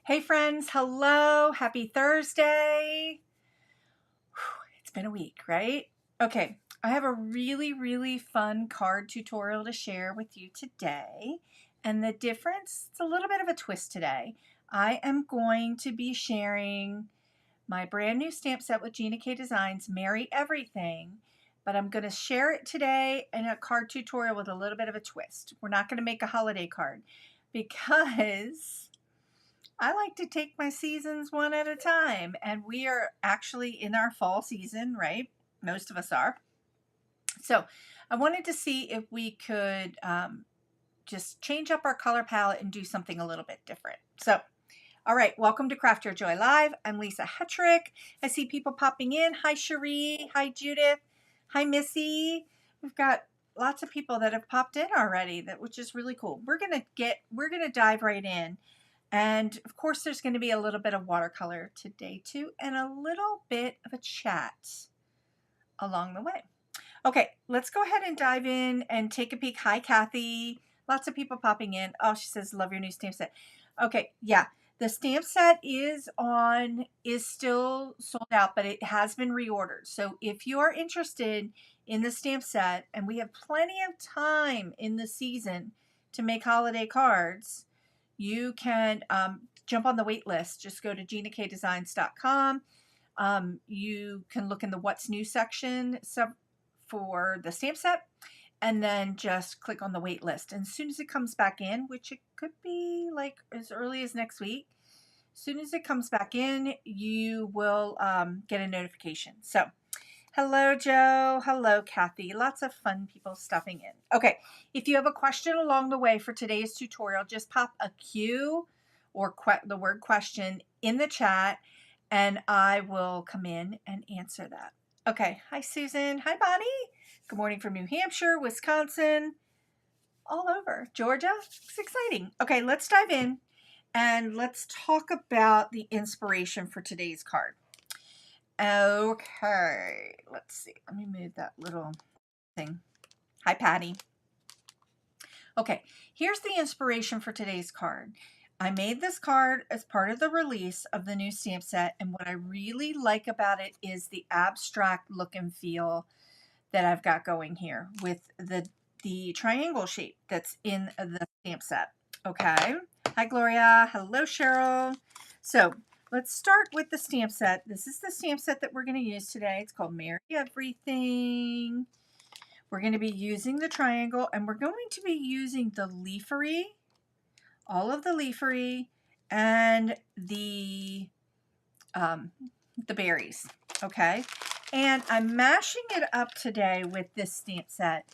Hey friends, hello, happy Thursday. It's been a week, right? Okay, I have a really fun card tutorial to share with you today. And the difference, it's a little bit of a twist today. I am going to be sharing my brand new stamp set with Gina K Designs, Merry Everything, but I'm going to share it today in a card tutorial with a little bit of a twist. We're not going to make a holiday card because I like to take my seasons one at a time, and we are actually in our fall season, right? Most of us are. So I wanted to see if we could just change up our color palette and do something a little bit different. So, all right, welcome to Craft Your Joy Live. I'm Lisa Hetrick. I see people popping in. Hi, Cherie. Hi, Judith. Hi, Missy. We've got lots of people that have popped in already, which is really cool. We're gonna dive right in. And of course, there's going to be a little bit of watercolor today too, and a little bit of a chat along the way. Okay, let's go ahead and dive in and take a peek. Hi, Kathy. Lots of people popping in. Oh, she says, love your new stamp set. Okay, yeah, the stamp set is still sold out, but it has been reordered. So if you are interested in the stamp set, and we have plenty of time in the season to make holiday cards, you can jump on the wait list. Just go to GinaKDesigns.com. You can look in the What's New section for the stamp set, and then just click on the wait list. And as soon as it comes back in, which it could be like as early as next week, as soon as it comes back in, you will get a notification. So hello, Joe. Hello, Kathy. Lots of fun people stopping in. Okay, if you have a question along the way for today's tutorial, just pop a Q or the word question in the chat, and I will come in and answer that. Okay, hi, Susan. Hi, Bonnie. Good morning from New Hampshire, Wisconsin, all over. Georgia. It's exciting. Okay, let's dive in, and let's talk about the inspiration for today's card. Okay, let's see. Let me move that little thing. Hi, Patty. Okay, here's the inspiration for today's card. I made this card as part of the release of the new stamp set, and what I really like about it is the abstract look and feel that I've got going here with the triangle shape that's in the stamp set. Okay. Hi, Gloria. Hello, Cheryl. So let's start with the stamp set. This is the stamp set that we're going to use today. It's called Merry Everything. We're going to be using the triangle, and we're going to be using the leafery, all of the leafery, and the berries. Okay. And I'm mashing it up today with this stamp set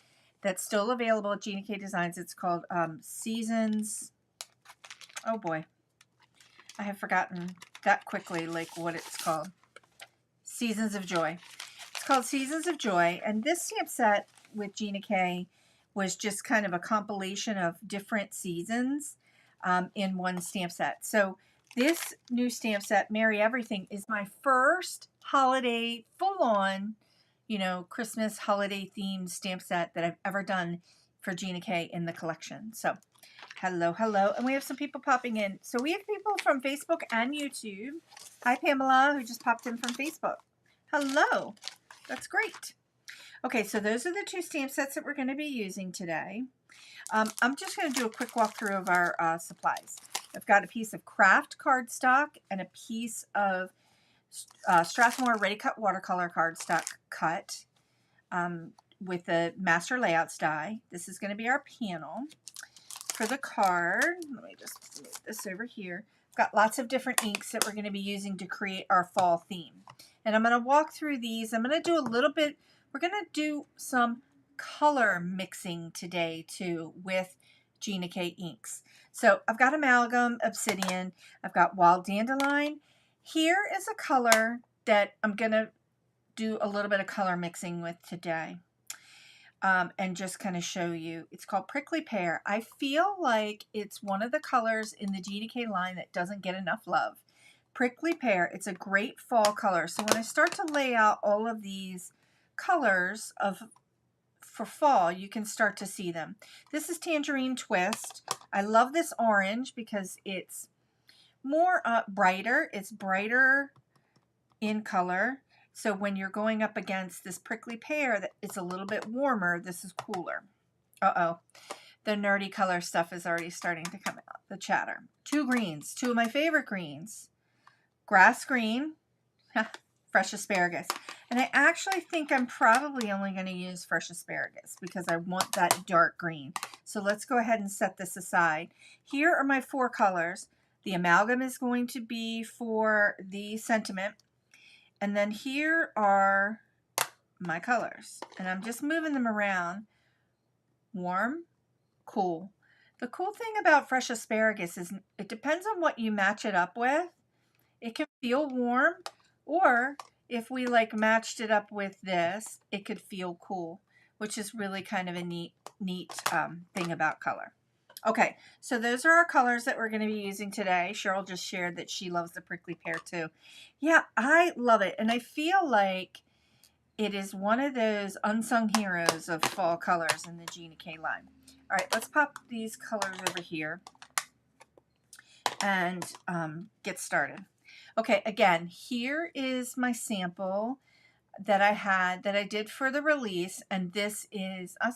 that's still available at Gina K Designs. It's called Seasons. Oh boy, I have forgotten that quickly, like what it's called. Seasons of Joy. It's called Seasons of Joy, and this stamp set with Gina K was just kind of a compilation of different seasons in one stamp set. So this new stamp set, Merry Everything, is my first holiday full-on, Christmas holiday themed stamp set that I've ever done for Gina K in the collection. So hello. And we have some people popping in. So we have people from Facebook and YouTube. Hi, Pamela, who just popped in from Facebook. Hello. That's great. Okay, so those are the two stamp sets that we're going to be using today. I'm just going to do a quick walkthrough of our supplies. I've got a piece of Kraft cardstock and a piece of Strathmore Ready Cut watercolor cardstock cut with the Master Layouts die. This is going to be our panel for the card. Let me just move this over here. I've got lots of different inks that we're going to be using to create our fall theme. And I'm going to walk through these. I'm going to do a little bit, we're going to do some color mixing today too with Gina K inks. So I've got Amalgam, Obsidian, I've got Wild Dandelion. Here is a color that I'm going to do a little bit of color mixing with today. And just kind of show you. It's called Prickly Pear. I feel like it's one of the colors in the Gina K line that doesn't get enough love. Prickly Pear, it's a great fall color. So when I start to lay out all of these colors for fall, you can start to see them. This is Tangerine Twist. I love this orange because it's more brighter. It's brighter in color. So when you're going up against this prickly pear that it's a little bit warmer, this is cooler. Uh-oh. The nerdy color stuff is already starting to come out, the chatter. Two greens, two of my favorite greens. Grass green, fresh asparagus. And I actually think I'm probably only going to use fresh asparagus because I want that dark green. So let's go ahead and set this aside. Here are my four colors. The amalgam is going to be for the sentiment. And then here are my colors. And I'm just moving them around. Warm, cool. The cool thing about fresh asparagus is it depends on what you match it up with. It can feel warm, or if we like matched it up with this, it could feel cool, which is really kind of a neat thing about color. Okay, so those are our colors that we're going to be using today. Cheryl just shared that she loves the prickly pear too. Yeah, I love it, and I feel like it is one of those unsung heroes of fall colors in the Gina K line. All right, let's pop these colors over here and get started. Okay, again, here is my sample that I did for the release, and this is, I'm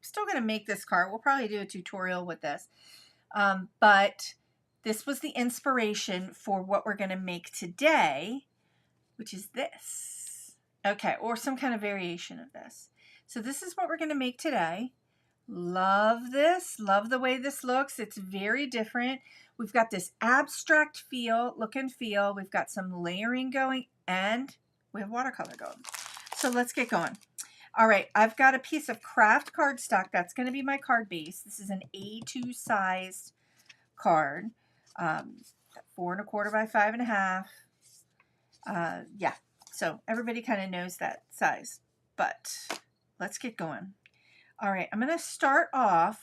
still going to make this card. We'll probably do a tutorial with this, but this was the inspiration for what we're going to make today, which is this. Okay, or some kind of variation of this. So this is what we're going to make today. Love this. Love the way this looks. It's very different. We've got this abstract look and feel. We've got some layering going, and we have watercolor going. So let's get going. All right, I've got a piece of Kraft cardstock. That's going to be my card base. This is an A2 sized card, 4 1/4 by 5 1/2. Yeah, so everybody kind of knows that size, but let's get going. All right, I'm going to start off.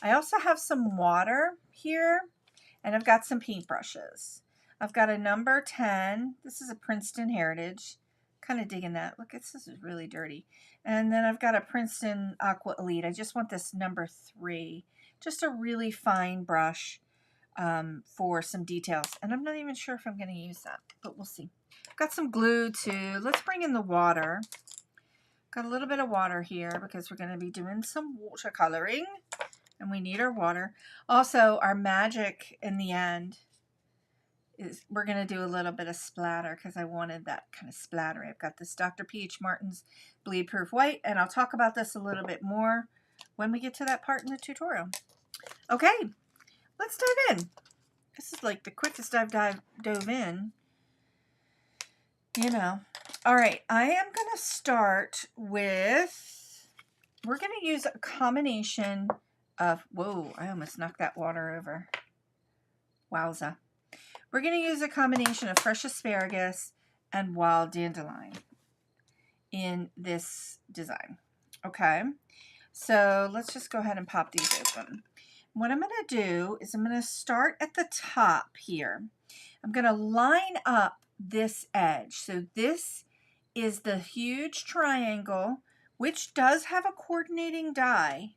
I also have some water here, and I've got some paintbrushes. I've got a number 10. This is a Princeton Heritage. Kind of digging that. Look, this is really dirty. And then I've got a Princeton Aqua Elite. I just want this number 3. Just a really fine brush for some details. And I'm not even sure if I'm going to use that, but we'll see. I've got some glue too. Let's bring in the water. Got a little bit of water here because we're going to be doing some watercoloring, and we need our water. Also, our magic in the end is we're going to do a little bit of splatter because I wanted that kind of splatter. I've got this Dr. P.H. Martin's Bleed Proof White, and I'll talk about this a little bit more when we get to that part in the tutorial. Okay, let's dive in. This is like the quickest I've dove in, you know. All right, I am going to start with, we're going to use a combination of, whoa, I almost knocked that water over. Wowza. We're going to use a combination of fresh asparagus and wild dandelion in this design. Okay, so let's just go ahead and pop these open. What I'm going to do is I'm going to start at the top here. I'm going to line up this edge. So this is the huge triangle, which does have a coordinating die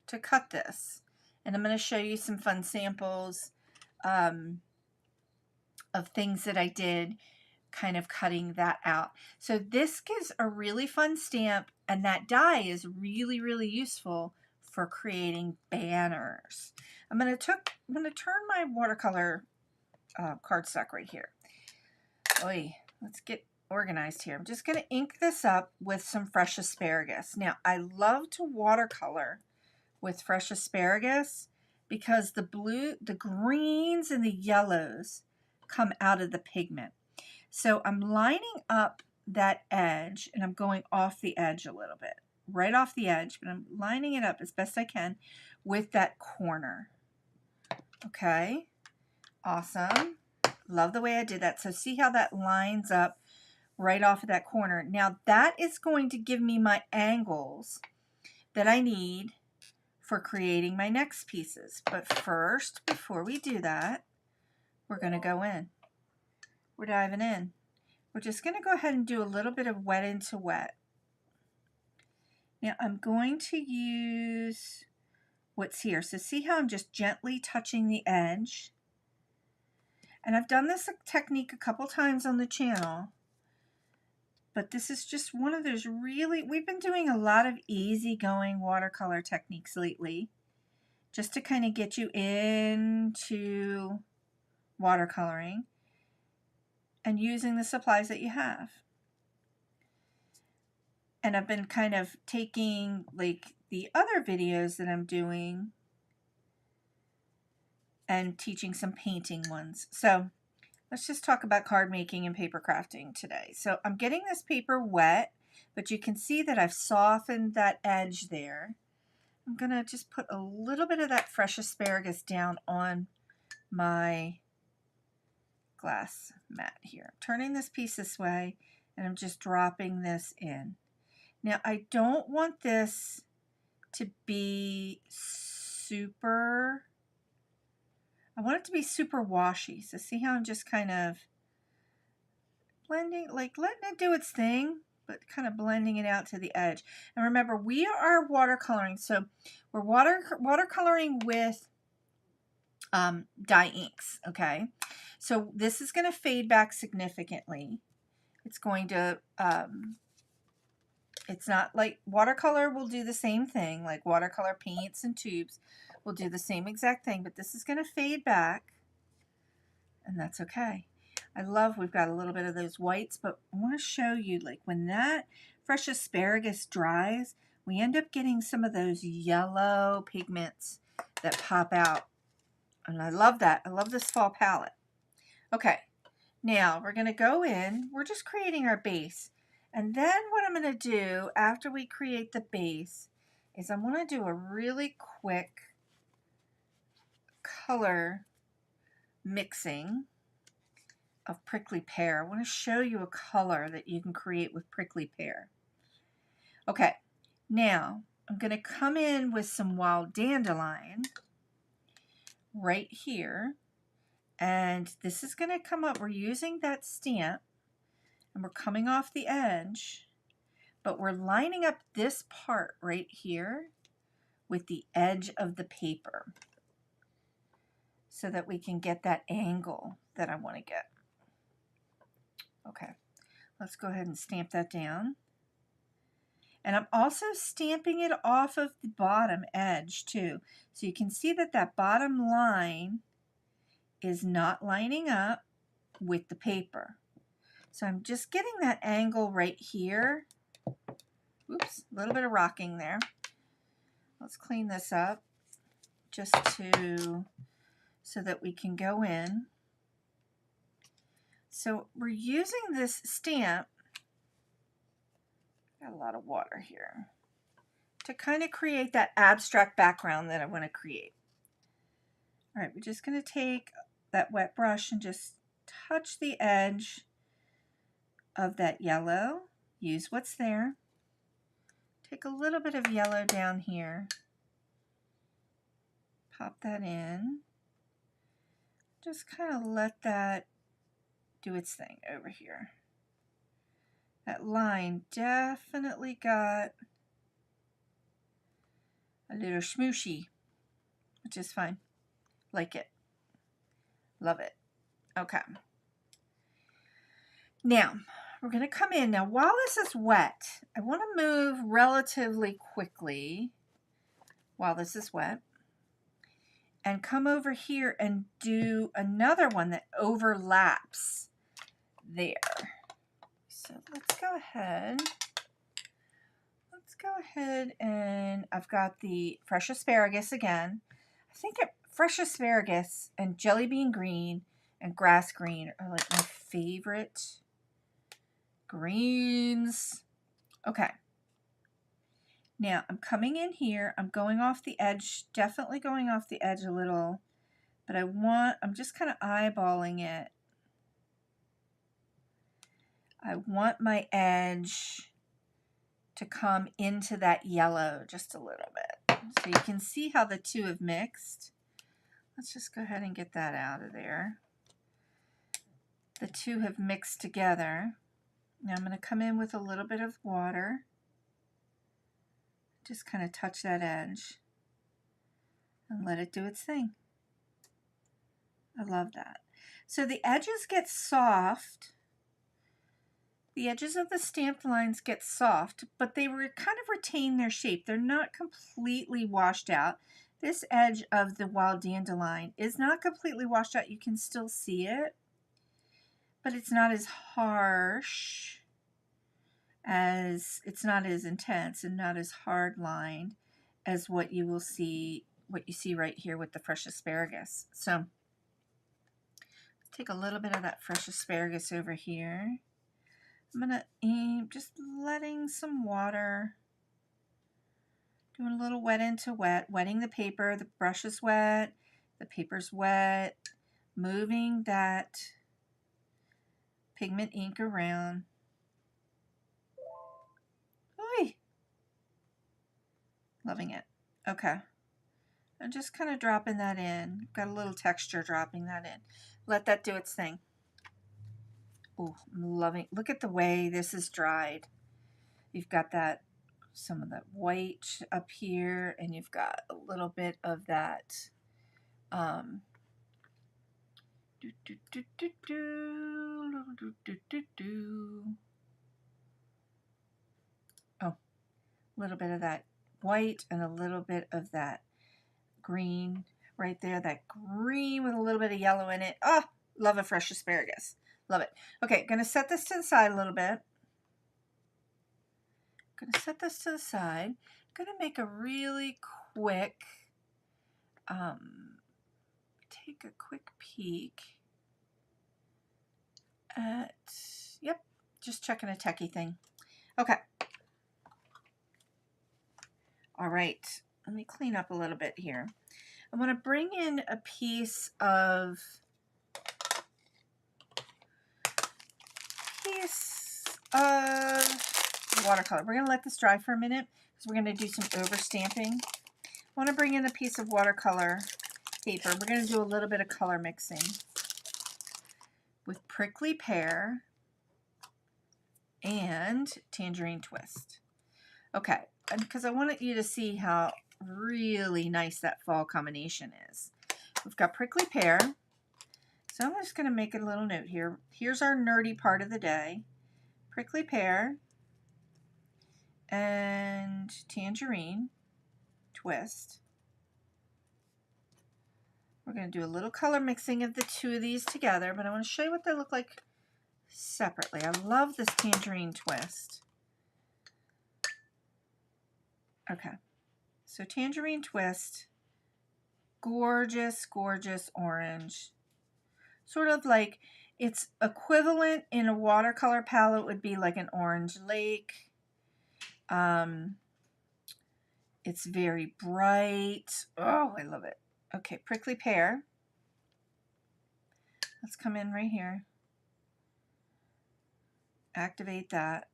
to cut this. And I'm going to show you some fun samples of things that I did kind of cutting that out. So this gives a really fun stamp, and that die is really, really useful for creating banners. I'm going to turn my watercolor cardstock right here. Oy, let's get organized here. I'm just going to ink this up with some fresh asparagus. Now, I love to watercolor with fresh asparagus because the greens, and the yellows come out of the pigment. So I'm lining up that edge, and I'm going off the edge a little bit, right off the edge, but I'm lining it up as best I can with that corner. Okay, awesome. Love the way I did that. So see how that lines up right off of that corner. Now that is going to give me my angles that I need for creating my next pieces. But first, before we do that, we're going to go in. We're diving in. We're just going to go ahead and do a little bit of wet into wet. Now I'm going to use what's here. So see how I'm just gently touching the edge. And I've done this technique a couple times on the channel, but this is just one of those really, we've been doing a lot of easygoing watercolor techniques lately, just to kind of get you into watercoloring and using the supplies that you have. And I've been kind of taking like the other videos that I'm doing and teaching some painting ones. So let's just talk about card making and paper crafting today. So I'm getting this paper wet, but you can see that I've softened that edge there. I'm gonna just put a little bit of that fresh asparagus down on my glass mat here. Turning this piece this way, and I'm just dropping this in. Now I don't want this to be super, I want it to be super washy. So see how I'm just kind of blending, like letting it do its thing, but kind of blending it out to the edge. And remember, we are watercoloring, so we're watercoloring with dye inks, okay? So this is going to fade back significantly. It's going to, it's not like watercolor will do the same thing, like watercolor paints and tubes will do the same exact thing, but this is going to fade back, and that's okay. I love we've got a little bit of those whites, but I want to show you, like when that fresh asparagus dries, we end up getting some of those yellow pigments that pop out. And I love that. I love this fall palette. Okay, now we're going to go in. We're just creating our base. And then what I'm going to do after we create the base is I'm going to do a really quick color mixing of prickly pear. I want to show you a color that you can create with prickly pear. Okay, now I'm going to come in with some wild dandelion right here, and this is going to come up. We're using that stamp and we're coming off the edge, but we're lining up this part right here with the edge of the paper so that we can get that angle that I want to get. Okay, let's go ahead and stamp that down. And I'm also stamping it off of the bottom edge too. So you can see that that bottom line is not lining up with the paper. So I'm just getting that angle right here. Oops, a little bit of rocking there. Let's clean this up just so that we can go in. So we're using this stamp, got a lot of water here, to kind of create that abstract background that I want to create. All right, we're just going to take that wet brush and just touch the edge of that yellow. Use what's there. Take a little bit of yellow down here. Pop that in. Just kind of let that do its thing over here. That line definitely got a little smooshy, which is fine. Like it. Love it. Okay. Now, we're going to come in. Now, while this is wet, I want to move relatively quickly while this is wet and come over here and do another one that overlaps there. So let's go ahead. Let's go ahead and I've got the fresh asparagus again. I think fresh asparagus and jelly bean green and grass green are like my favorite greens. Okay. Now I'm coming in here. I'm going off the edge, definitely going off the edge a little, but I'm just kind of eyeballing it. I want my edge to come into that yellow just a little bit. So you can see how the two have mixed. Let's just go ahead and get that out of there. The two have mixed together. Now I'm going to come in with a little bit of water. Just kind of touch that edge and let it do its thing. I love that. So the edges get soft. The edges of the stamped lines get soft, but they kind of retain their shape. They're not completely washed out. This edge of the wild dandelion is not completely washed out. You can still see it, but it's not as harsh as, it's not as intense and not as hard lined as what you see right here with the fresh asparagus. So let's take a little bit of that fresh asparagus over here. I'm gonna aim, just letting some water, doing a little wet into wet, wetting the paper. The brush is wet, the paper's wet, moving that pigment ink around. Oy! Loving it. Okay. I'm just kind of dropping that in. Got a little texture dropping that in. Let that do its thing. Oh, I'm loving, look at the way this is dried. You've got that, some of that white up here, and you've got a little bit of that oh, a little bit of that white and a little bit of that green right there, that green with a little bit of yellow in it. Oh, love a fresh asparagus. Love it. Okay, gonna set this to the side a little bit. Gonna set this to the side. Gonna make a really quick, take a quick peek at, yep, just checking a techie thing. Okay. All right, let me clean up a little bit here. I want to bring in a piece of watercolor. We're going to let this dry for a minute because we're going to do some over stamping. I want to bring in a piece of watercolor paper. We're going to do a little bit of color mixing with Prickly Pear and Tangerine Twist. Okay, because I wanted you to see how really nice that fall combination is. We've got Prickly Pear. So I'm just going to make a little note here. Here's our nerdy part of the day. Prickly Pear and Tangerine Twist. We're going to do a little color mixing of the two of these together, but I want to show you what they look like separately. I love this Tangerine Twist. Okay, so Tangerine Twist, gorgeous, gorgeous orange. Sort of like, its equivalent in a watercolor palette would be like an orange lake. It's very bright. Oh, I love it. Okay, Prickly Pear. Let's come in right here. Activate that.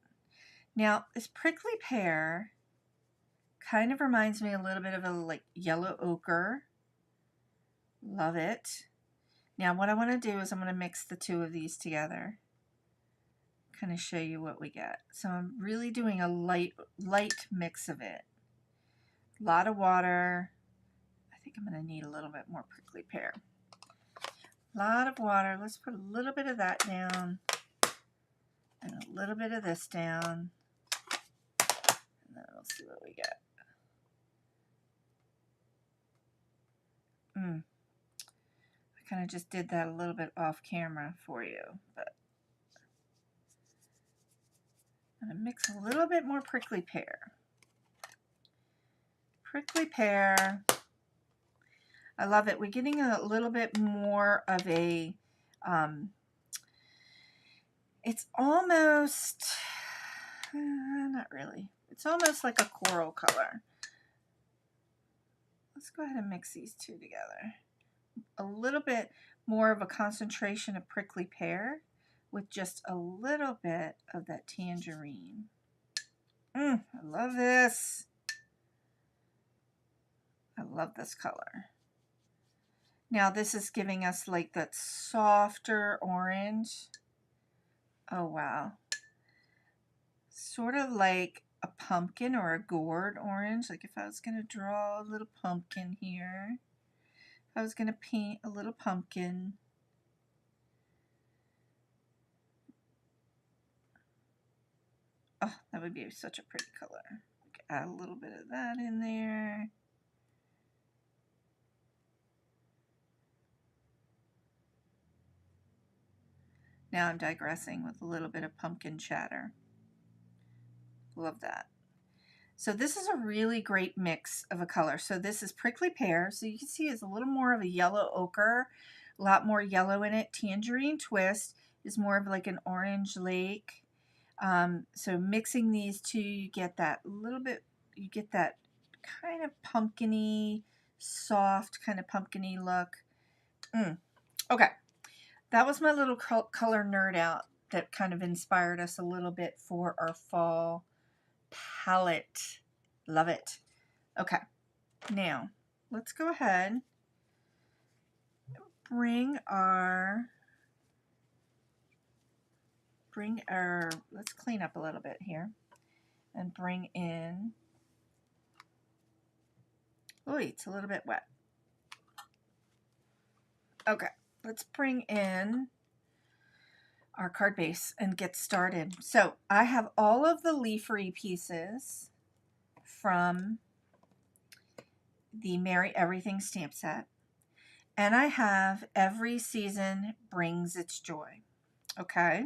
Now, this Prickly Pear kind of reminds me a little bit of a like yellow ochre. Love it. Now what I want to do is I'm going to mix the two of these together. Kind of show you what we get. So I'm really doing a light mix of it. A lot of water. I think I'm going to need a little bit more Prickly Pear. A lot of water. Let's put a little bit of that down. And a little bit of this down. And then we'll see what we get. I kind of just did that a little bit off camera for you, but I'm going to mix a little bit more Prickly Pear. Prickly Pear. I love it. We're getting a little bit more of a, it's almost, not really. It's almost like a coral color. Let's go ahead and mix these two together. A little bit more of a concentration of Prickly Pear with just a little bit of that tangerine. I love this. I love this color. Now this is giving us like that softer orange. Oh wow. Sort of like a pumpkin or a gourd orange. Like if I was going to draw a little pumpkin here. If I was going to paint a little pumpkin. Oh, that would be such a pretty color. Add a little bit of that in there. Now I'm digressing with a little bit of pumpkin chatter. Love that. So this is a really great mix of a color. So this is prickly pear. So you can see it's a little more of a yellow ochre, a lot more yellow in it. Tangerine twist is more of like an orange lake. So mixing these two, you get that little bit, you get that kind of pumpkin-y, soft kind of pumpkin-y look. Okay, that was my little color nerd out that kind of inspired us a little bit for our fall palette. Love it. Okay, now let's go ahead and bring our, let's clean up a little bit here and bring in, oh, it's a little bit wet. Okay, let's bring in our card base and get started. So I have all of the leafery pieces from the Merry Everything stamp set, and I have Every Season Brings Its Joy. Okay,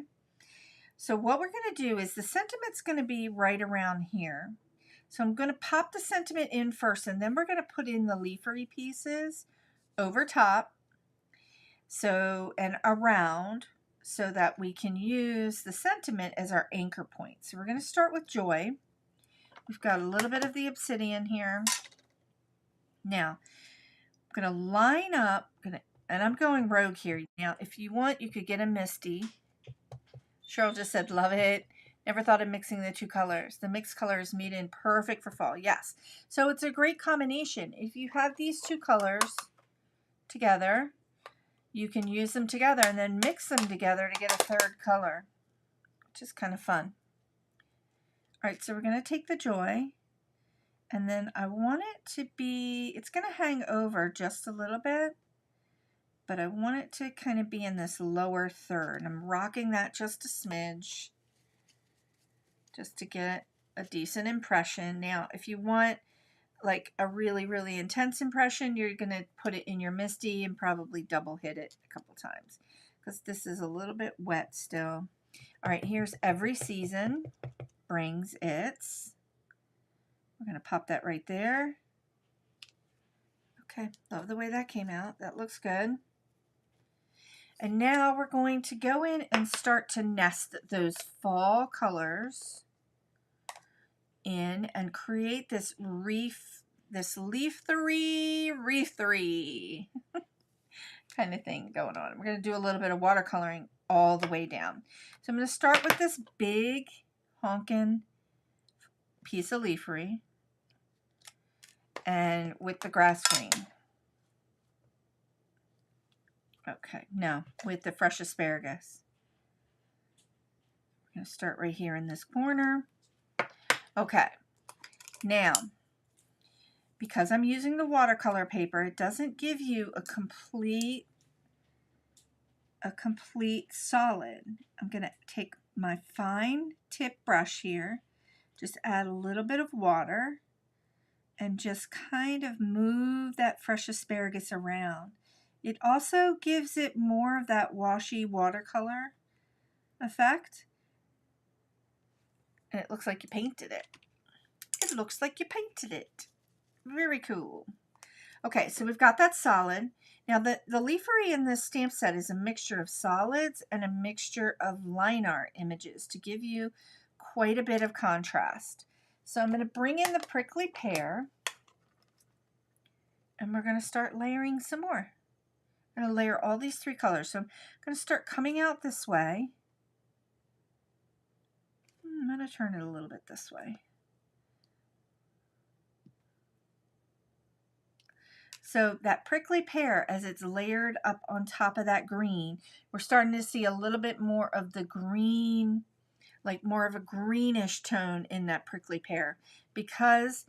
so what we're going to do is the sentiment's going to be right around here. So I'm going to pop the sentiment in first, and then we're going to put in the leafery pieces over top, so, and around, so that we can use the sentiment as our anchor point. So we're going to start with joy. We've got a little bit of the obsidian here. Now, I'm going to line up, and I'm going rogue here. Now, if you want, you could get a Misty. Cheryl just said, love it. Never thought of mixing the two colors. The mixed colors meet in perfect for fall. Yes. So it's a great combination. If you have these two colors together, you can use them together and then mix them together to get a third color, which is kind of fun. All right, so we're going to take the joy, and then I want it to be, it's going to hang over just a little bit, but I want it to kind of be in this lower third. I'm rocking that just a smidge, just to get a decent impression. Now, if you want like a really, really intense impression, you're going to put it in your Misty and probably double hit it a couple times, because this is a little bit wet still. All right, here's Every Season Brings Its. We're going to pop that right there. Okay, love the way that came out. That looks good. And now we're going to go in and start to nest those fall colors in and create this leaf-thery kind of thing going on. We're going to do a little bit of watercoloring all the way down. So I'm going to start with this big honkin' piece of leafery and with the grass green. Okay, no, with the fresh asparagus. I'm going to start right here in this corner. Okay, now, because I'm using the watercolor paper, it doesn't give you a complete solid. I'm going to take my fine tip brush here, just add a little bit of water, and just kind of move that fresh asparagus around. It also gives it more of that washy watercolor effect. And it looks like you painted it. It looks like you painted it. Very cool. Okay, so we've got that solid. Now the leafery in this stamp set is a mixture of solids and a mixture of line art images to give you quite a bit of contrast. So I'm going to bring in the prickly pear, and we're going to start layering some more. I'm going to layer all these three colors. So I'm going to start coming out this way. I'm going to turn it a little bit this way. So that prickly pear, as it's layered up on top of that green, we're starting to see a little bit more of the green, like more of a greenish tone in that prickly pear, because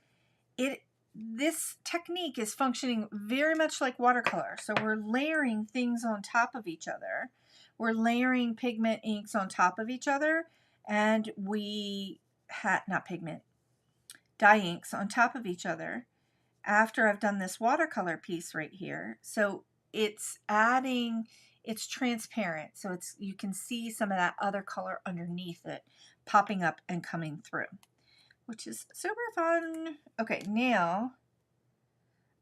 this technique is functioning very much like watercolor. So we're layering things on top of each other. We're layering pigment inks on top of each other, and we dye inks on top of each other after I've done this watercolor piece right here. So it's transparent. So you can see some of that other color underneath it popping up and coming through, which is super fun. Okay, now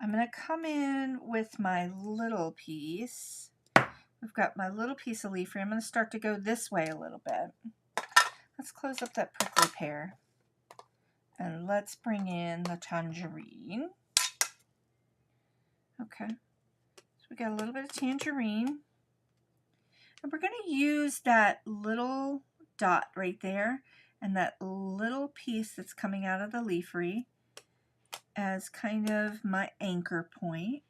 I'm going to come in with my little piece. We've got my little piece of leaf. I'm going to start to go this way a little bit. Let's close up that prickly pear. And let's bring in the tangerine. Okay. So we got a little bit of tangerine. And we're going to use that little dot right there and that little piece that's coming out of the leafery as kind of my anchor point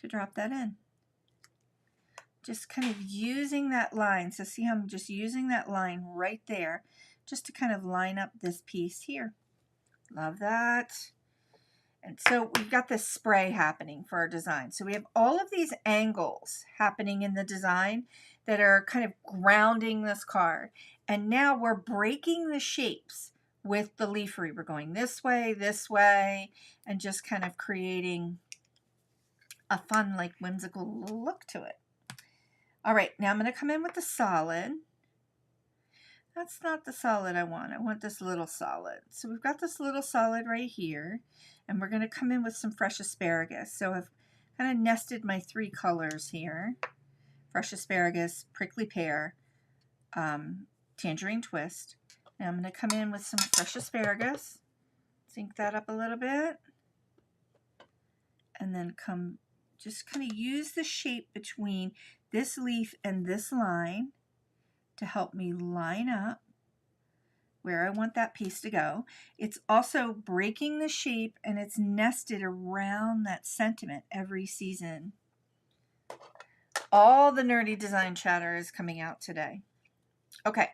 to drop that in. Just kind of using that line. So see how I'm just using that line right there just to kind of line up this piece here. Love that. And so we've got this spray happening for our design. So we have all of these angles happening in the design that are kind of grounding this card. And now we're breaking the shapes with the leafery. We're going this way, and just kind of creating a fun, like whimsical look to it. All right, now I'm going to come in with the solid. That's not the solid I want. I want this little solid. So we've got this little solid right here, and we're going to come in with some fresh asparagus. So I've kind of nested my 3 colors here. Fresh asparagus, prickly pear, tangerine twist. Now I'm going to come in with some fresh asparagus. Sink that up a little bit. And then just kind of use the shape between this leaf and this line to help me line up where I want that piece to go. It's also breaking the shape, and it's nested around that sentiment every season. All the nerdy design chatter is coming out today. Okay,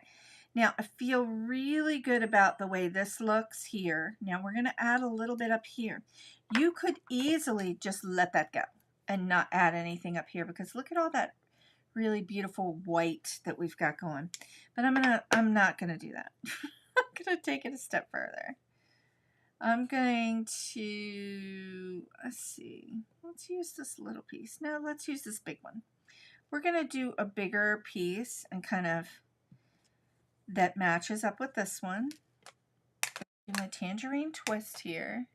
now I feel really good about the way this looks here. Now we're going to add a little bit up here. You could easily just let that go and not add anything up here, because look at all that really beautiful white that we've got going. But I'm not gonna do that. I'm gonna take it a step further. I'm going to, let's use this little piece. No, let's use this big one. We're gonna do a bigger piece and kind of that matches up with this one. Do my tangerine twist here.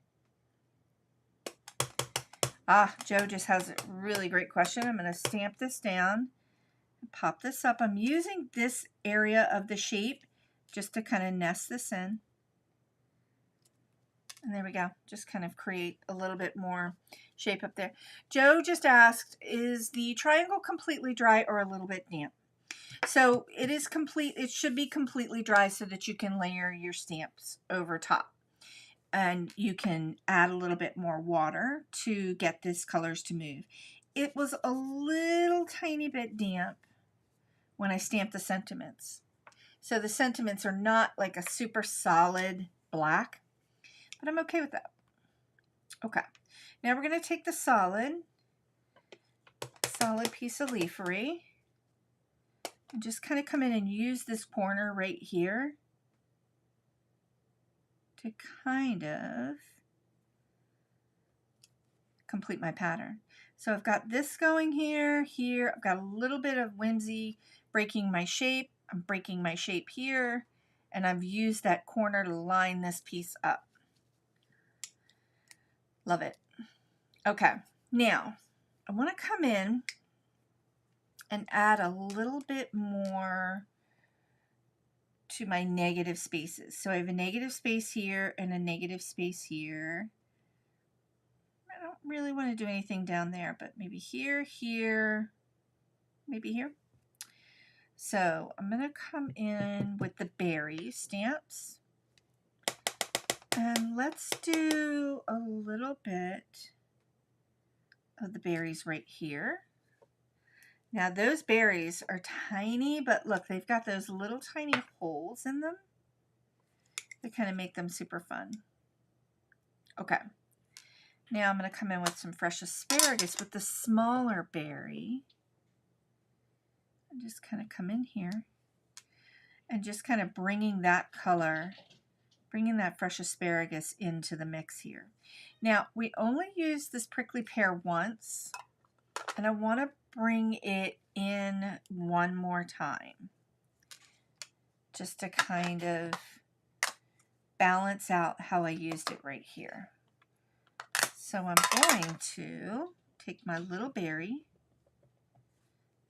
Joe just has a really great question. I'm going to stamp this down and pop this up. I'm using this area of the shape just to kind of nest this in. And there we go. Just kind of create a little bit more shape up there. Joe just asked, is the triangle completely dry or a little bit damp? So it is complete. It should be completely dry so that you can layer your stamps over top. And you can add a little bit more water to get these colors to move. It was a little tiny bit damp when I stamped the sentiments. So the sentiments are not like a super solid black, but I'm okay with that. Okay, now we're going to take the solid piece of leafery and just kind of come in and use this corner right here to kind of complete my pattern. So I've got this going here, I've got a little bit of whimsy breaking my shape. I'm breaking my shape here, and I've used that corner to line this piece up. Love it. Okay, now I want to come in and add a little bit more to my negative spaces. So I have a negative space here and a negative space here. I don't really want to do anything down there, but maybe here, maybe here. So I'm going to come in with the berry stamps. And let's do a little bit of the berries right here. Now those berries are tiny, but look, they've got those little tiny holes in them that kind of make them super fun. Okay, now I'm going to come in with some fresh asparagus with the smaller berry. And just kind of come in here. and just kind of bringing that color, bringing that fresh asparagus into the mix here. Now, we only use this prickly pear once, and I want to bring it in one more time, just to kind of balance out how I used it right here. So I'm going to take my little berry,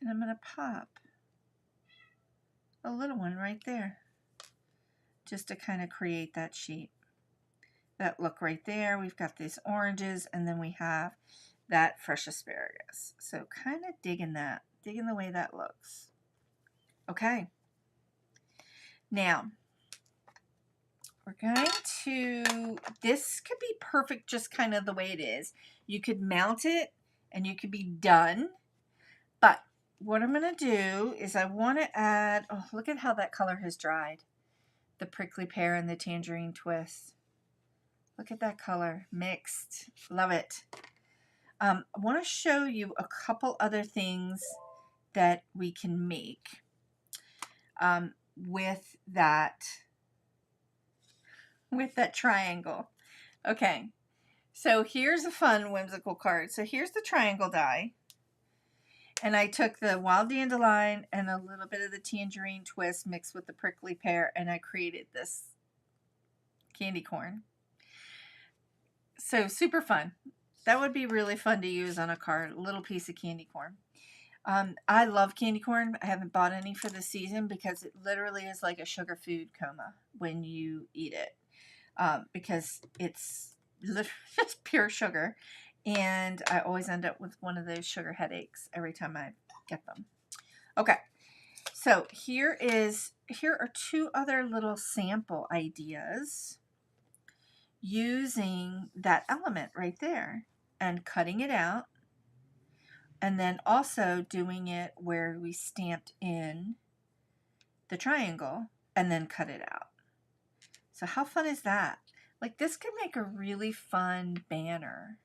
and I'm going to pop a little one right there, just to kind of create that shape. That look right there. We've got these oranges, and then we have that fresh asparagus. So kind of digging the way that looks. Okay. Now, we're going to, this could be perfect just kind of the way it is. You could mount it and you could be done. But what I'm going to do is I want to add, oh, look at how that color has dried. The prickly pear and the tangerine twist. Look at that color mixed. Love it. I want to show you a couple other things that we can make with that triangle. Okay, so here's a fun whimsical card. So here's the triangle die, and I took the wild dandelion and a little bit of the tangerine twist mixed with the prickly pear, and I created this candy corn. So super fun. That would be really fun to use on a card, a little piece of candy corn. I love candy corn. I haven't bought any for this season because it literally is like a sugar food coma when you eat it. Because it's literally just pure sugar, and I always end up with one of those sugar headaches every time I get them. Okay, so here are two other little sample ideas using that element right there and cutting it out, and then also doing it where we stamped in the triangle and then cut it out. So how fun is that? Like, this could make a really fun banner.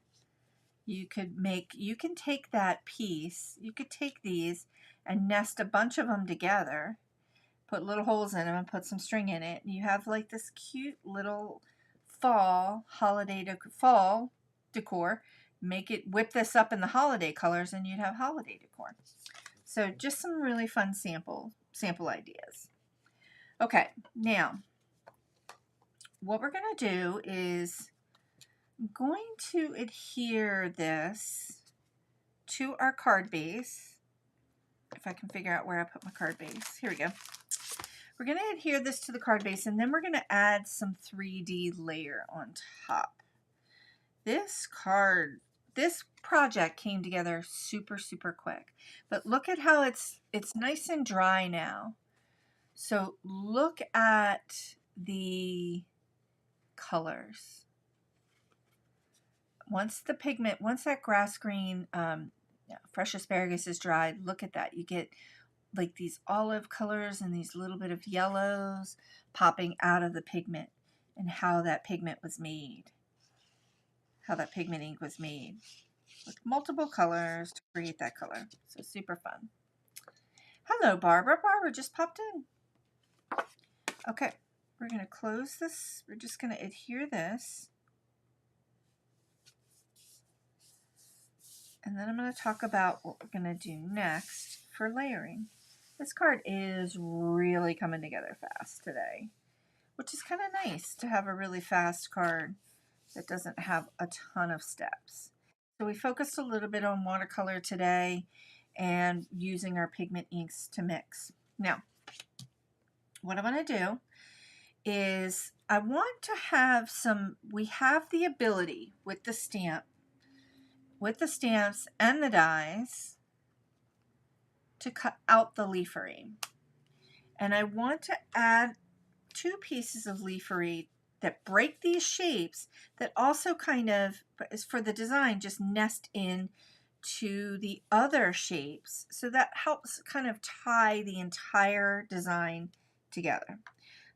You can take that piece, you could take these and nest a bunch of them together, put little holes in them and put some string in it, and you have like this cute little fall decor. Whip this up in the holiday colors, and you'd have holiday decor. So just some really fun sample ideas. Okay, now what we're going to do is I'm going to adhere this to our card base. If I can figure out where I put my card base. Here we go. We're going to adhere this to the card base, and then we're going to add some 3D layer on top. This project came together super, super quick. But look at how it's nice and dry now. So look at the colors. Once that grass green fresh asparagus is dried, look at that. You get like these olive colors and these little bit of yellows popping out of the pigment, and how that pigment was made. How that pigment ink was made with multiple colors to create that color. So super fun. Hello, Barbara. Barbara just popped in. Okay, we're going to close this. We're just going to adhere this. And then I'm going to talk about what we're going to do next for layering. This card is really coming together fast today, which is kind of nice to have a really fast card that doesn't have a ton of steps. So we focused a little bit on watercolor today and using our pigment inks to mix. Now, what I'm going to do is I want to have we have the ability with the stamps and the dies to cut out the leafery. And I want to add 2 pieces of leafery that break these shapes that also kind of, for the design, just nest in to the other shapes. So that helps kind of tie the entire design together.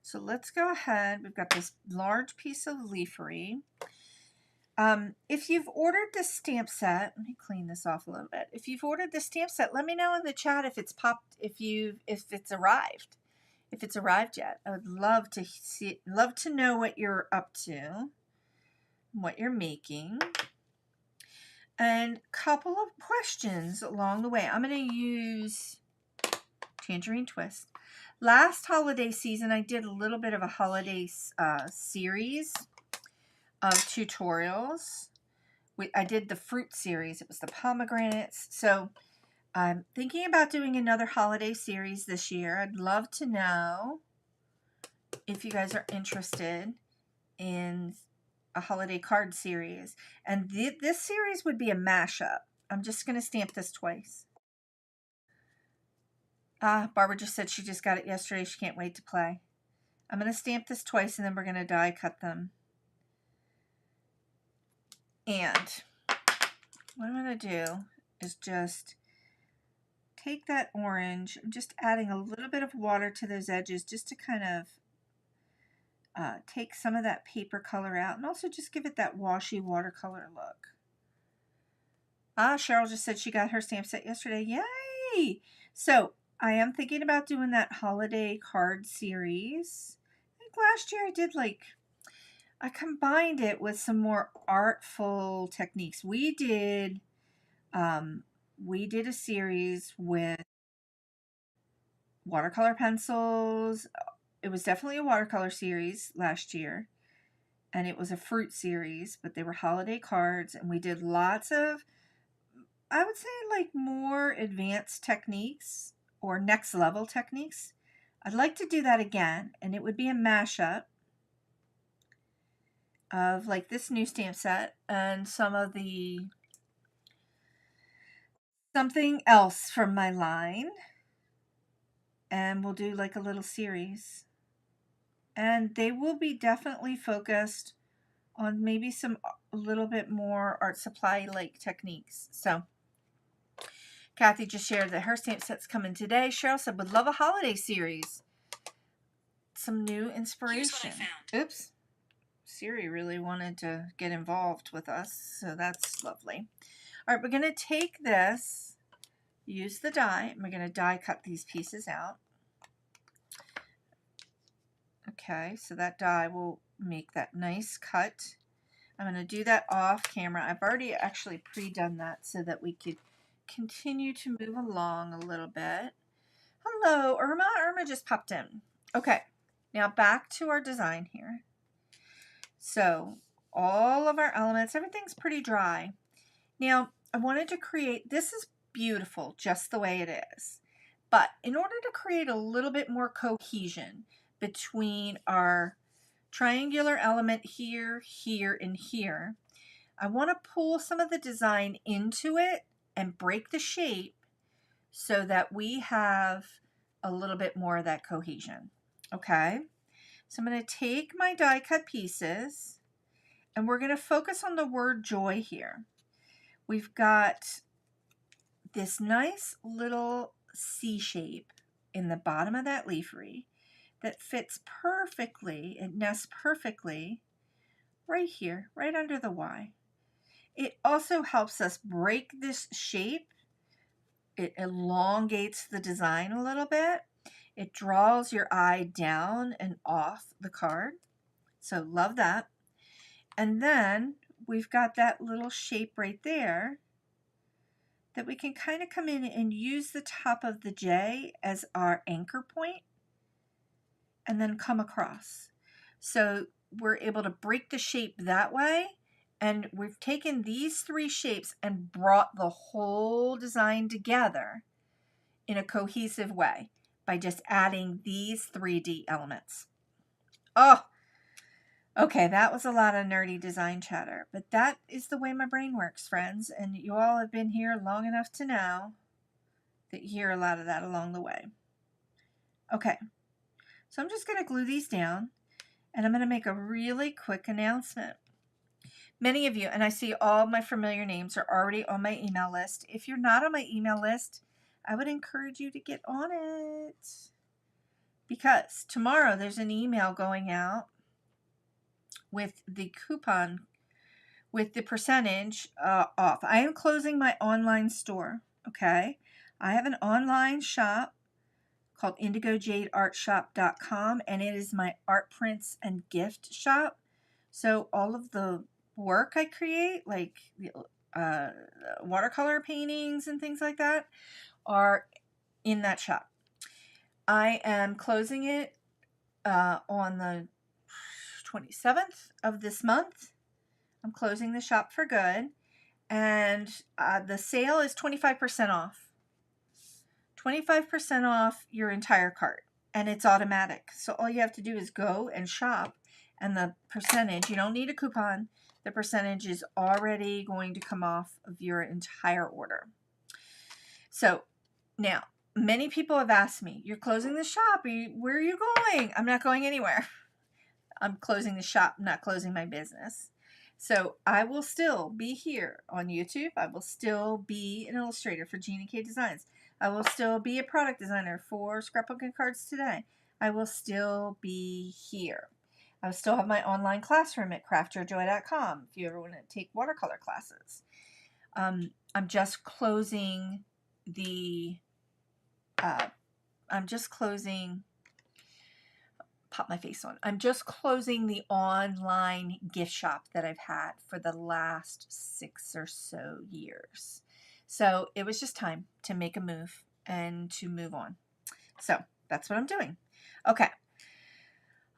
So let's go ahead. We've got this large piece of leafery. If you've ordered the stamp set, let me clean this off a little bit. If you've ordered the stamp set, let me know in the chat if it's popped, if it's arrived. if it's arrived yet. I would love to see, love to know what you're up to, what you're making, and a couple of questions along the way. I'm going to use Tangerine Twist. Last holiday season, I did a little bit of a holiday series of tutorials. I did the fruit series. It was the pomegranates. So I'm thinking about doing another holiday series this year. I'd love to know if you guys are interested in a holiday card series. And this series would be a mashup. I'm just going to stamp this twice. Barbara just said she just got it yesterday. She can't wait to play. I'm going to stamp this twice, and then we're going to die cut them. And what I'm going to do is just take that orange. I'm just adding a little bit of water to those edges just to kind of take some of that paper color out, and also just give it that washy watercolor look. Cheryl just said she got her stamp set yesterday. Yay! So I am thinking about doing that holiday card series. I think last year I did I combined it with some more artful techniques. We did a series with watercolor pencils. It was definitely a watercolor series last year, and it was a fruit series, but they were holiday cards, and we did lots of, I would say, more advanced techniques or next level techniques. I'd like to do that again, and it would be a mashup of this new stamp set and something else from my line, and we'll do a little series. And they will be definitely focused on maybe a little bit more art supply techniques. So Kathy just shared that her stamp set's coming today. Cheryl said would love a holiday series. Some new inspiration. Oops. Siri really wanted to get involved with us, so that's lovely. All right, we're going to take this, use the die, and we're going to die cut these pieces out. Okay, so that die will make that nice cut. I'm going to do that off camera. I've already actually pre-done that so that we could continue to move along a little bit. Hello, Irma. Irma just popped in. Okay, now back to our design here. So all of our elements, everything's pretty dry. Now, I wanted to create, this is beautiful just the way it is. But in order to create a little bit more cohesion between our triangular element here, here, and here, I want to pull some of the design into it and break the shape so that we have a little bit more of that cohesion. Okay, so I'm going to take my die cut pieces and we're going to focus on the word joy here. We've got this nice little C shape in the bottom of that leafery that fits perfectly, it nests perfectly right here, right under the Y. It also helps us break this shape. It elongates the design a little bit. It draws your eye down and off the card. So love that. And then we've got that little shape right there that we can kind of come in and use the top of the J as our anchor point and then come across. So we're able to break the shape that way, and we've taken these three shapes and brought the whole design together in a cohesive way by just adding these 3D elements. Oh, okay, that was a lot of nerdy design chatter, but that is the way my brain works, friends, and you all have been here long enough to know that you hear a lot of that along the way. Okay, so I'm just going to glue these down, and I'm going to make a really quick announcement. Many of you, and I see all my familiar names are already on my email list. If you're not on my email list, I would encourage you to get on it, because tomorrow there's an email going out with the coupon, with the percentage off. I am closing my online store, okay? I have an online shop called indigojadeartshop.com, and it is my art prints and gift shop. So all of the work I create, like watercolor paintings and things like that, are in that shop. I am closing it on the 27th of this month. I'm closing the shop for good, and the sale is 25% off. 25% off your entire cart, and it's automatic. So all you have to do is go and shop, and the percentage, you don't need a coupon, the percentage is already going to come off of your entire order. So now, many people have asked me, you're closing the shop, where are you going? I'm not going anywhere. I'm closing the shop, not closing my business. So I will still be here on YouTube. I will still be an illustrator for Gina K Designs. I will still be a product designer for Scrapbooking Cards Today. I will still be here. I will still have my online classroom at craftyourjoy.com if you ever want to take watercolor classes. I'm just closing the, pop my face on. I'm just closing the online gift shop that I've had for the last 6 or so years. So it was just time to make a move and to move on. So that's what I'm doing. Okay.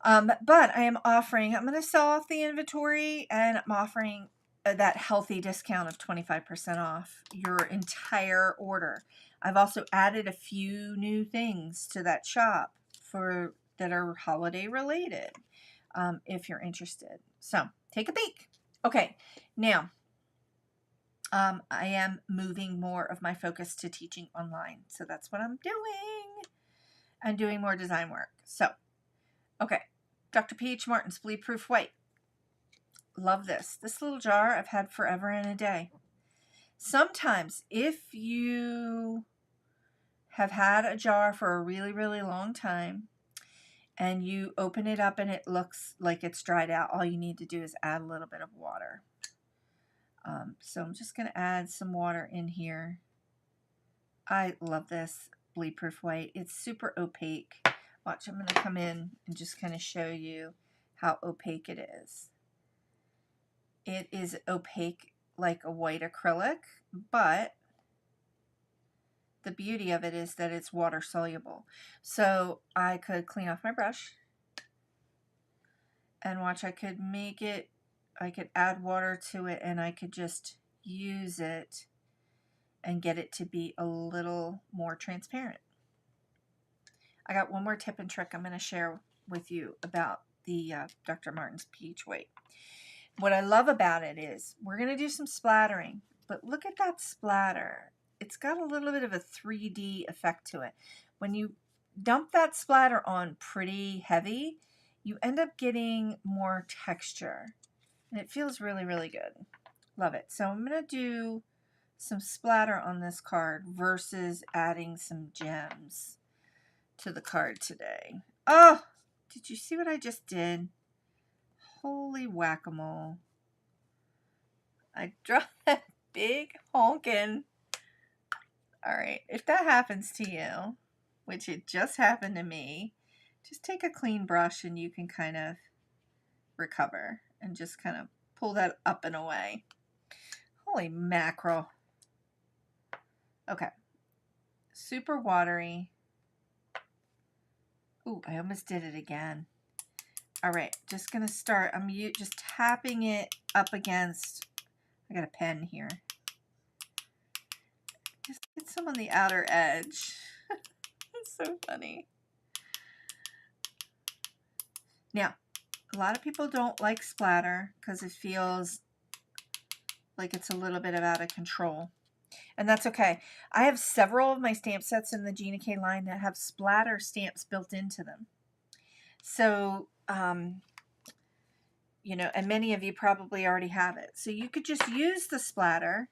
But I am offering, I'm going to sell off the inventory, and I'm offering that healthy discount of 25% off your entire order. I've also added a few new things to that shop that are holiday related, if you're interested. So take a peek. Okay, now I am moving more of my focus to teaching online. So that's what I'm doing. I'm doing more design work. So, okay, Dr. P.H. Martin's Bleed Proof White. Love this. This little jar I've had forever and a day. Sometimes if you have had a jar for a really, really long time and you open it up and it looks like it's dried out, all you need to do is add a little bit of water. So I'm just going to add some water in here. I love this Bleed Proof White. It's super opaque. Watch, I'm going to come in and just kind of show you how opaque it is. It is opaque like a white acrylic, but the beauty of it is that it's water soluble. So I could clean off my brush and watch, I could make it, I could add water to it, and I could just use it and get it to be a little more transparent. I got one more tip and trick I'm going to share with you about the Dr. Martin's Peach White. What I love about it is we're going to do some splattering, but look at that splatter. It's got a little bit of a 3D effect to it. When you dump that splatter on pretty heavy, you end up getting more texture, and it feels really, really good. Love it. So I'm going to do some splatter on this card versus adding some gems to the card today. Oh, did you see what I just did? Holy whack-a-mole. I dropped that big honkin'. Alright, if that happens to you, which it just happened to me, just take a clean brush and you can kind of recover and just kind of pull that up and away. Holy mackerel. Okay. Super watery. Ooh, I almost did it again. Alright, just going to start. I'm just tapping it up against, I got a pen here. Just get some on the outer edge. It's so funny. Now, a lot of people don't like splatter because it feels like it's a little bit out of control. And that's okay. I have several of my stamp sets in the Gina K line that have splatter stamps built into them. So, you know, and many of you probably already have it. So you could just use the splatter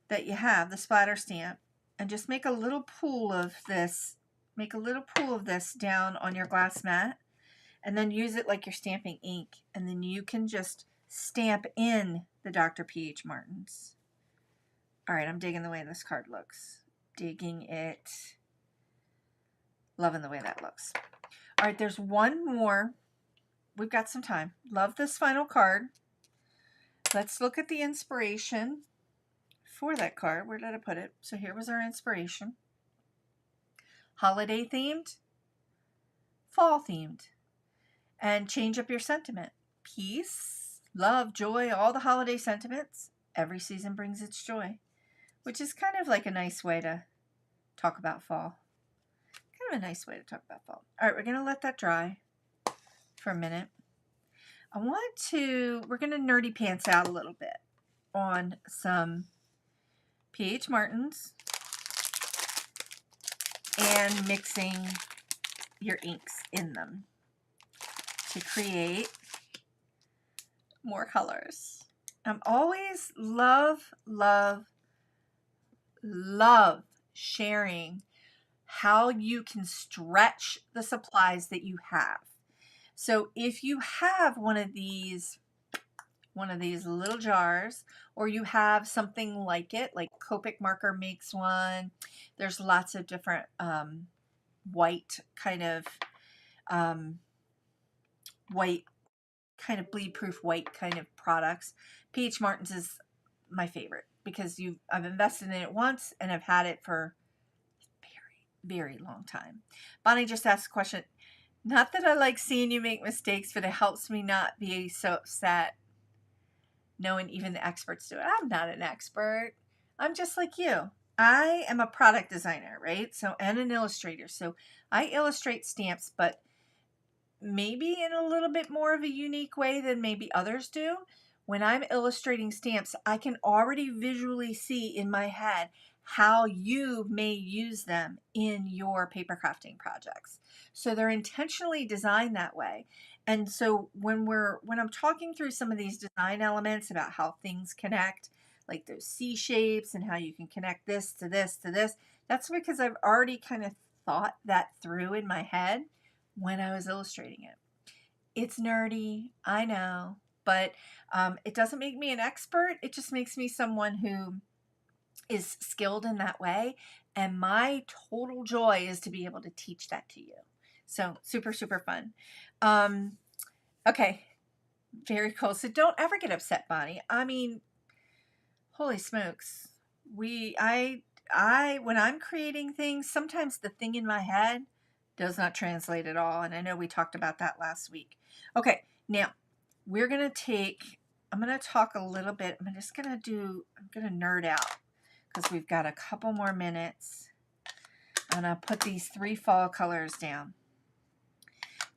that you have, the splatter stamp, and just make a little pool of this. Make a little pool of this down on your glass mat, and then use it like you're stamping ink. And then you can just stamp in the Dr. P.H. Martin's. All right, I'm digging the way this card looks. Digging it. Loving the way that looks. All right, there's one more. We've got some time. Love this final card. Let's look at the inspiration for that card. Where did I put it? So here was our inspiration. Holiday themed, fall themed, and change up your sentiment. Peace, love, joy, all the holiday sentiments. Every season brings its joy, which is kind of like a nice way to talk about fall. Kind of a nice way to talk about fall. All right, we're going to let that dry for a minute. We're going to nerdy pants out a little bit on some P.H. Martins and mixing your inks in them to create more colors. I'm always love sharing how you can stretch the supplies that you have. So if you have one of these little jars, or you have something like it, like Copic Marker makes one. There's lots of different white kind of bleed proof white kind of products. P.H. Martin's is my favorite because I've invested in it once and I've had it for a very, very long time. Bonnie just asked a question. Not that I like seeing you make mistakes, but it helps me not be so upset knowing even the experts do it. I'm not an expert. I'm just like you. I am a product designer, right? And an illustrator. So I illustrate stamps, but maybe in a little bit more of a unique way than maybe others do. When I'm illustrating stamps, I can already visually see in my head how you may use them in your paper crafting projects. So they're intentionally designed that way. And so when I'm talking through some of these design elements about how things connect, like those C shapes and how you can connect this to this to this, that's because I've already kind of thought that through in my head when I was illustrating it. It's nerdy, I know, but it doesn't make me an expert. It just makes me someone who is skilled in that way. And my total joy is to be able to teach that to you. So super, super fun. Okay, very cool. So don't ever get upset, Bonnie. I mean, holy smokes. When I'm creating things, sometimes the thing in my head does not translate at all. And I know we talked about that last week. Okay, now I'm going to talk a little bit. I'm going to nerd out because we've got a couple more minutes. And I'll put these 3 fall colors down.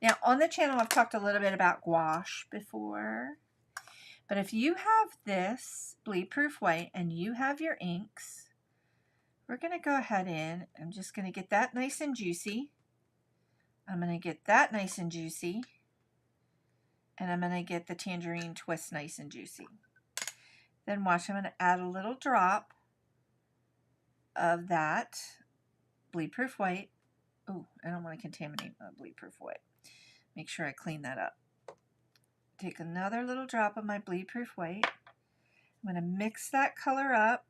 Now on the channel, I've talked a little bit about gouache before. But if you have this bleed proof white and you have your inks, we're going to go ahead in. I'm just going to get that nice and juicy. I'm going to get that nice and juicy. And I'm going to get the tangerine twist nice and juicy. Then watch, I'm going to add a little drop of that bleed proof white. Oh, I don't want to contaminate my bleed proof white. Make sure I clean that up. Take another little drop of my bleed proof white. I'm going to mix that color up.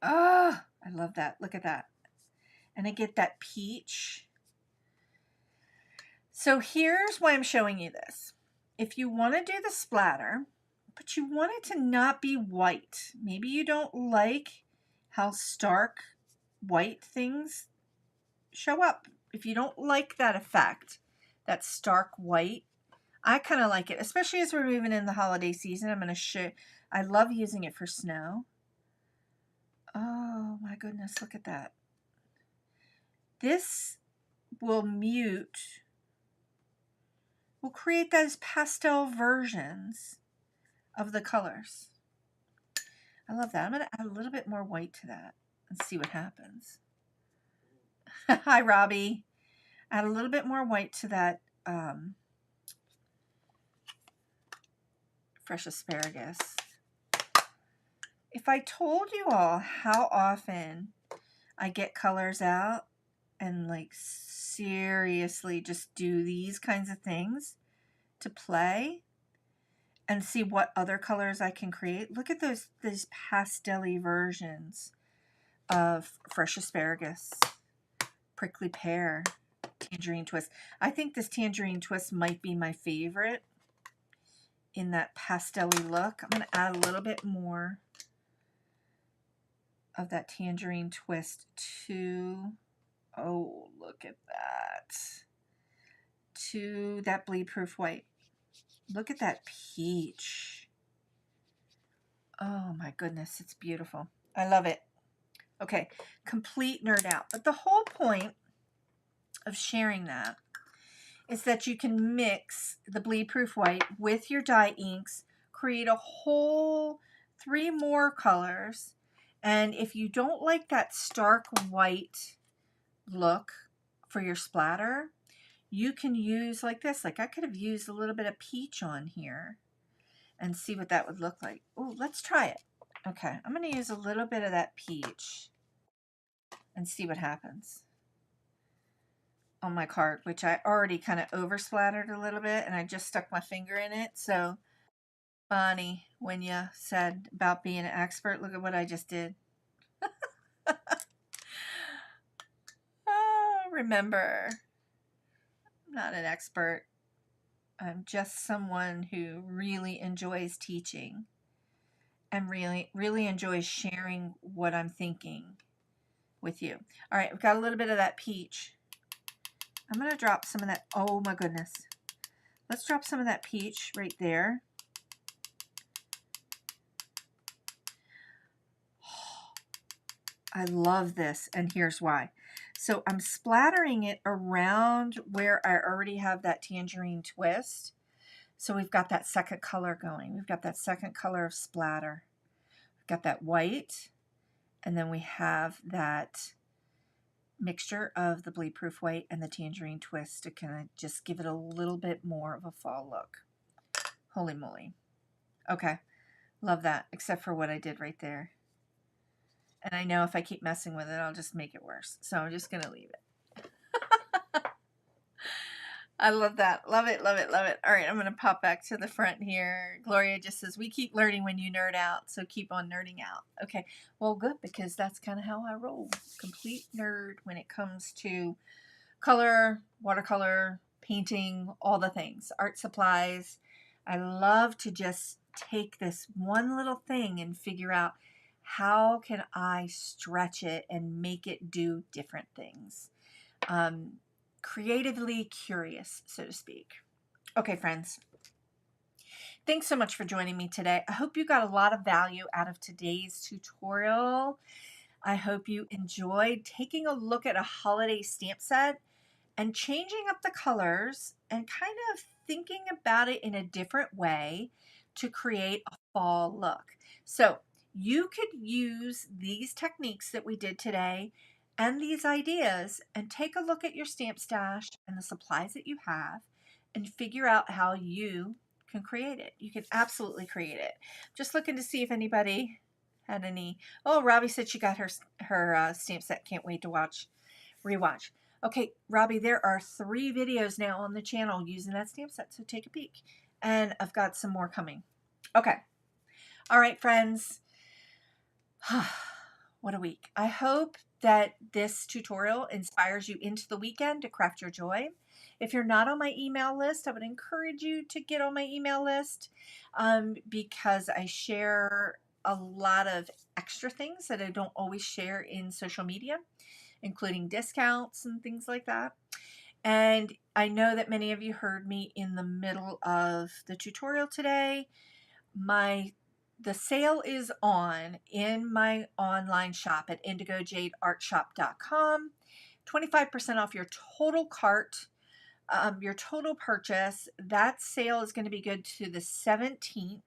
Oh, I love that. Look at that. And I get that peach. So here's why I'm showing you this. If you want to do the splatter, but you want it to not be white, maybe you don't like how stark white things show up. If you don't like that effect, that stark white, I kind of like it, especially as we're moving in the holiday season. I'm going to show, I love using it for snow. Oh my goodness, look at that. This will create those pastel versions of the colors. I love that. I'm going to add a little bit more white to that and see what happens. Hi, Robbie. Add a little bit more white to that fresh asparagus. If I told you all how often I get colors out and like seriously just do these kinds of things to play and see what other colors I can create. Look at those pastel-y versions of fresh asparagus. Prickly Pear Tangerine Twist. I think this Tangerine Twist might be my favorite in that pastel-y look. I'm going to add a little bit more of that Tangerine Twist to, oh, look at that, to that bleed proof white. Look at that peach. Oh my goodness, it's beautiful. I love it. Okay, complete nerd out. But the whole point of sharing that is that you can mix the bleed proof white with your dye inks, create a whole 3 more colors. And if you don't like that stark white look for your splatter, you can use like this. Like I could have used a little bit of peach on here and see what that would look like. Oh, let's try it. Okay, I'm going to use a little bit of that peach and see what happens on my card, which I already kind of over splattered a little bit and I just stuck my finger in it. So Bonnie, when you said about being an expert, look at what I just did. Oh, remember, I'm not an expert. I'm just someone who really enjoys teaching and really enjoys sharing what I'm thinking with you. All right, we've got a little bit of that peach. I'm going to drop some of that. Oh my goodness. Let's drop some of that peach right there. I love this, and here's why. So I'm splattering it around where I already have that tangerine twist. So we've got that second color going. We've got that second color of splatter. We've got that white, and then we have that mixture of the bleed proof white and the tangerine twist to kind of just give it a little bit more of a fall look. Holy moly. Okay, love that, except for what I did right there. And I know if I keep messing with it, I'll just make it worse. So I'm just going to leave it. I love that. Love it, love it, love it. All right, I'm going to pop back to the front here. Gloria just says, we keep learning when you nerd out, so keep on nerding out. Okay, well, good, because that's kind of how I roll. Complete nerd when it comes to color, watercolor, painting, all the things, art supplies. I love to just take this one little thing and figure out how can I stretch it and make it do different things. Creatively curious, so to speak. Okay, friends. Thanks so much for joining me today. I hope you got a lot of value out of today's tutorial. I hope you enjoyed taking a look at a holiday stamp set and changing up the colors and kind of thinking about it in a different way to create a fall look. So you could use these techniques that we did today and these ideas and take a look at your stamp stash and the supplies that you have and figure out how you can create it. You can absolutely create it. Just looking to see if anybody had any. Oh, Robbie said she got her stamp set. Can't wait to rewatch. Okay, Robbie, there are 3 videos now on the channel using that stamp set, so take a peek. And I've got some more coming. Okay. All right, friends. What a week. I hope that this tutorial inspires you into the weekend to craft your joy. If you're not on my email list, I would encourage you to get on my email list because I share a lot of extra things that I don't always share in social media, including discounts and things like that. And I know that many of you heard me in the middle of the tutorial today. The sale is on in my online shop at indigojadeartshop.com. 25% off your total cart, your total purchase. That sale is going to be good to the 17th.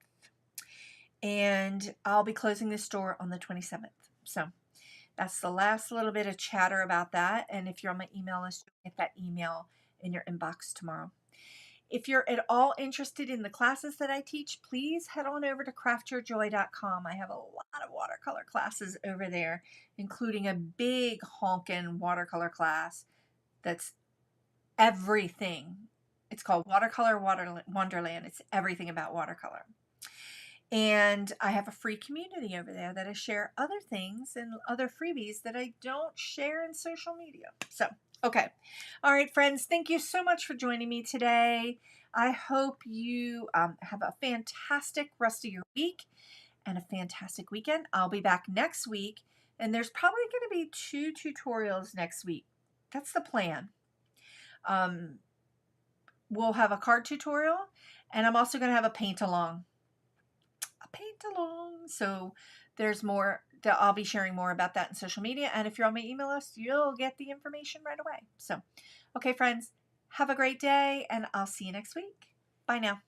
And I'll be closing the store on the 27th. So that's the last little bit of chatter about that. And if you're on my email list, you'll get that email in your inbox tomorrow. If you're at all interested in the classes that I teach, please head on over to craftyourjoy.com. I have a lot of watercolor classes over there, including a big honkin' watercolor class that's everything. It's called Watercolor Wonderland. It's everything about watercolor. And I have a free community over there that I share other things and other freebies that I don't share in social media. So, okay. All right, friends, thank you so much for joining me today. I hope you have a fantastic rest of your week and a fantastic weekend. I'll be back next week, and there's probably going to be 2 tutorials next week. That's the plan. We'll have a card tutorial, and I'm also going to have a paint along. So there's more that I'll be sharing more about that in social media. And if you're on my email list, you'll get the information right away. So, okay, friends, have a great day, and I'll see you next week. Bye now.